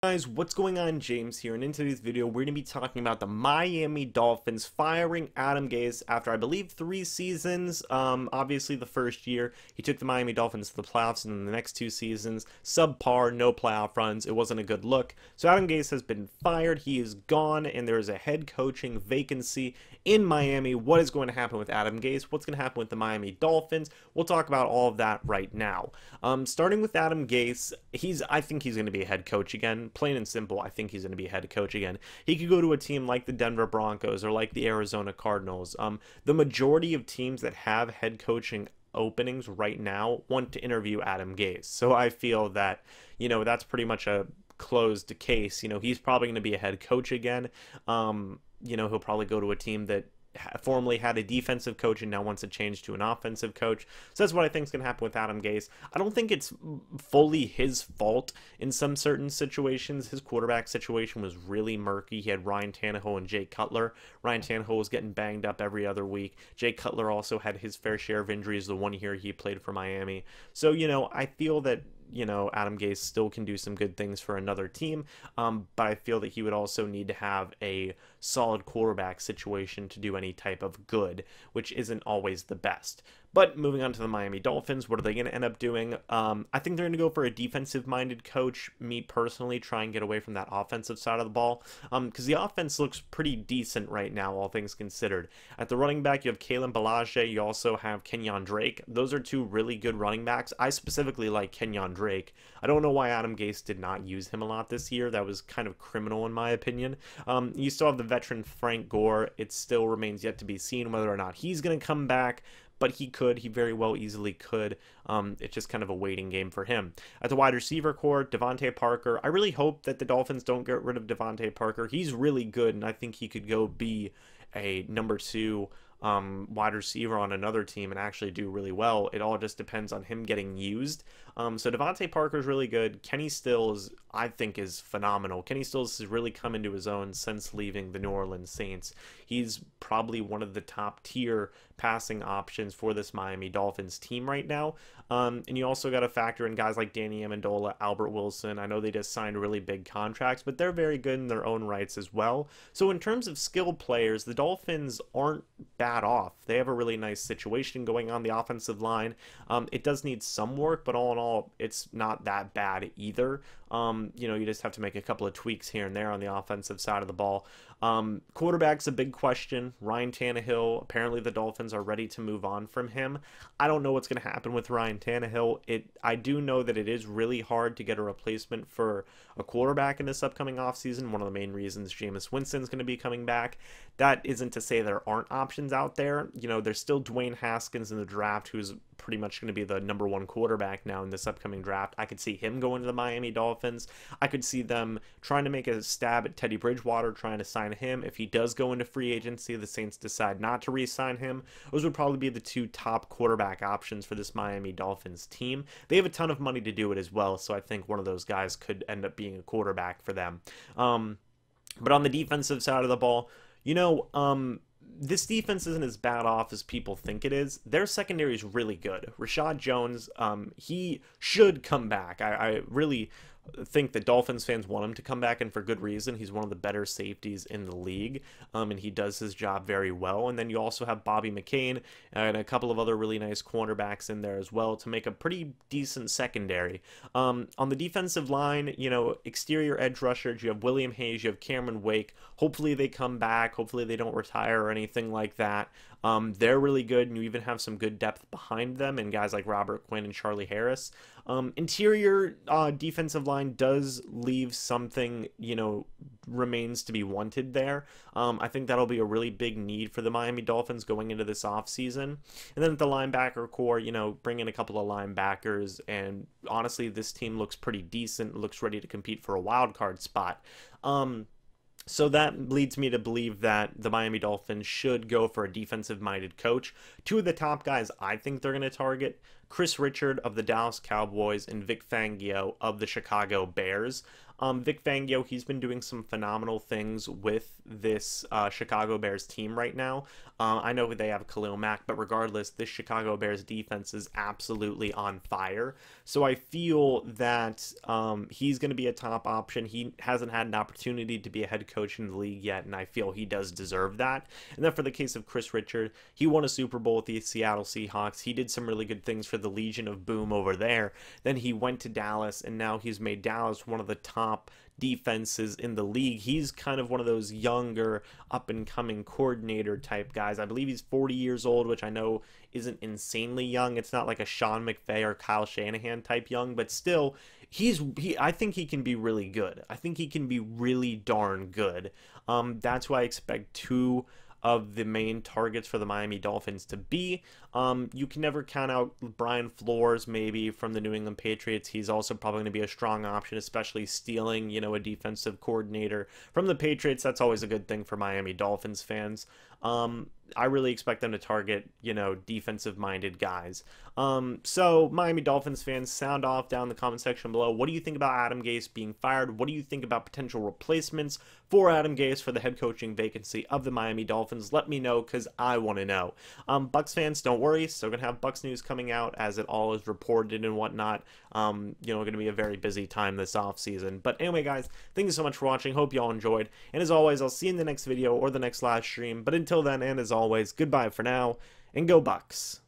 Guys, what's going on? James here, and in today's video we're going to be talking about the Miami Dolphins firing Adam Gase after I believe 3 seasons. Obviously the first year he took the Miami Dolphins to the playoffs, and then the next 2 seasons subpar, no playoff runs. It wasn't a good look. So Adam Gase has been fired. He is gone, and there is a head coaching vacancy in Miami. What is going to happen with Adam Gase? What's going to happen with the Miami Dolphins? We'll talk about all of that right now. Starting with Adam Gase, I think he's going to be a head coach again. Plain and simple, I think he's going to be a head coach again. He could go to a team like the Denver Broncos or like the Arizona Cardinals. The majority of teams that have head coaching openings right now want to interview Adam Gase. So I feel that, that's pretty much a closed case. He's probably going to be a head coach again. He'll probably go to a team that formerly had a defensive coach and now wants to change to an offensive coach. So that's what I think is going to happen with Adam Gase. I don't think it's fully his fault in some certain situations. His quarterback situation was really murky. He had Ryan Tannehill and Jay Cutler. Ryan Tannehill was getting banged up every other week. Jay Cutler also had his fair share of injuries the 1 year he played for Miami. So, I feel that Adam Gase still can do some good things for another team, but I feel that he would also need to have a solid quarterback situation to do any type of good, which isn't always the best. But moving on to the Miami Dolphins, what are they going to end up doing? I think they're going to go for a defensive-minded coach. Me personally, try and get away from that offensive side of the ball, because the offense looks pretty decent right now, all things considered. At the running back, you have Kalen Ballage. You also have Kenyon Drake. Those are 2 really good running backs. I specifically like Kenyon Drake. I don't know why Adam Gase did not use him a lot this year. That was kind of criminal in my opinion. You still have the veteran Frank Gore. It still remains yet to be seen whether or not he's going to come back. But he very well easily could. It's just kind of a waiting game for him. At the wide receiver core, Devontae Parker. I really hope that the Dolphins don't get rid of Devontae Parker. He's really good, and I think he could go be a number 2 wide receiver on another team and actually do really well. It all just depends on him getting used. So Devontae Parker is really good. Kenny Stills, I think, is phenomenal. Kenny Stills has really come into his own since leaving the New Orleans Saints. He's probably one of the top tier passing options for this Miami Dolphins team right now. And you also got to factor in guys like Danny Amendola, Albert Wilson. I know they just signed really big contracts, but they're very good in their own rights as well. So in terms of skilled players, the Dolphins aren't bad off. They have a really nice situation going on the offensive line. It does need some work, but all in all, it's not that bad either. You just have to make a couple of tweaks here and there on the offensive side of the ball. Quarterback's a big question. Ryan Tannehill, apparently the Dolphins are ready to move on from him. I don't know what's going to happen with Ryan Tannehill. I do know that it is really hard to get a replacement for a quarterback in this upcoming offseason. One of the main reasons Jameis Winston's going to be coming back. That isn't to say there aren't options out there. There's still Dwayne Haskins in the draft, who's pretty much going to be the number 1 quarterback now in this upcoming draft. I could see him going to the Miami Dolphins. I could see them trying to make a stab at Teddy Bridgewater, trying to sign him. If he does go into free agency, the Saints decide not to re-sign him. Those would probably be the 2 top quarterback options for this Miami Dolphins team. They have a ton of money to do it as well, so I think one of those guys could end up being a quarterback for them. But on the defensive side of the ball, this defense isn't as bad off as people think it is. Their secondary is really good. Rashad Jones, he should come back. I really think that Dolphins fans want him to come back, and for good reason. He's one of the better safeties in the league, and he does his job very well. And then you also have Bobby McCain and a couple of other really nice cornerbacks in there as well to make a pretty decent secondary. On the defensive line, exterior edge rushers, you have William Hayes, you have Cameron Wake. Hopefully they come back. Hopefully they don't retire or anything like that. They're really good, and you even have some good depth behind them, and guys like Robert Quinn and Charlie Harris. Interior defensive line does leave something, remains to be wanted there. I think that'll be a really big need for the Miami Dolphins going into this offseason. And then at the linebacker core, bring in a couple of linebackers, and honestly, this team looks pretty decent, looks ready to compete for a wild card spot. So that leads me to believe that the Miami Dolphins should go for a defensive-minded coach. 2 of the top guys I think they're going to target, Chris Richard of the Dallas Cowboys and Vic Fangio of the Chicago Bears. Vic Fangio, he's been doing some phenomenal things with this Chicago Bears team right now. I know they have Khalil Mack, but regardless, this Chicago Bears defense is absolutely on fire. So I feel that he's going to be a top option. He hasn't had an opportunity to be a head coach in the league yet, and I feel he does deserve that. And then for the case of Chris Richard, he won a Super Bowl with the Seattle Seahawks. He did some really good things for the Legion of Boom over there. Then he went to Dallas, and now he's made Dallas one of the top defenses in the league. He's kind of one of those younger up and coming coordinator type guys. I believe he's 40 years old, which I know isn't insanely young. It's not like a Sean McVay or Kyle Shanahan type young, but still I think he can be really good. I think he can be really darn good. That's why I expect two of the main targets for the Miami Dolphins to be. You can never count out Brian Flores maybe from the New England Patriots. He's also probably going to be a strong option, especially stealing, you know, a defensive coordinator from the Patriots. That's always a good thing for Miami Dolphins fans. I really expect them to target, you know, defensive-minded guys. So, Miami Dolphins fans, sound off down in the comment section below. What do you think about Adam Gase being fired? What do you think about potential replacements for Adam Gase for the head coaching vacancy of the Miami Dolphins? Let me know, because I want to know. Bucs fans, don't worry. Still going to have Bucs news coming out as it all is reported and whatnot. You know, going to be a very busy time this offseason. But anyway, guys, thank you so much for watching. Hope you all enjoyed. And as always, I'll see you in the next video or the next live stream. But until then, and as always, goodbye for now, and go Bucs.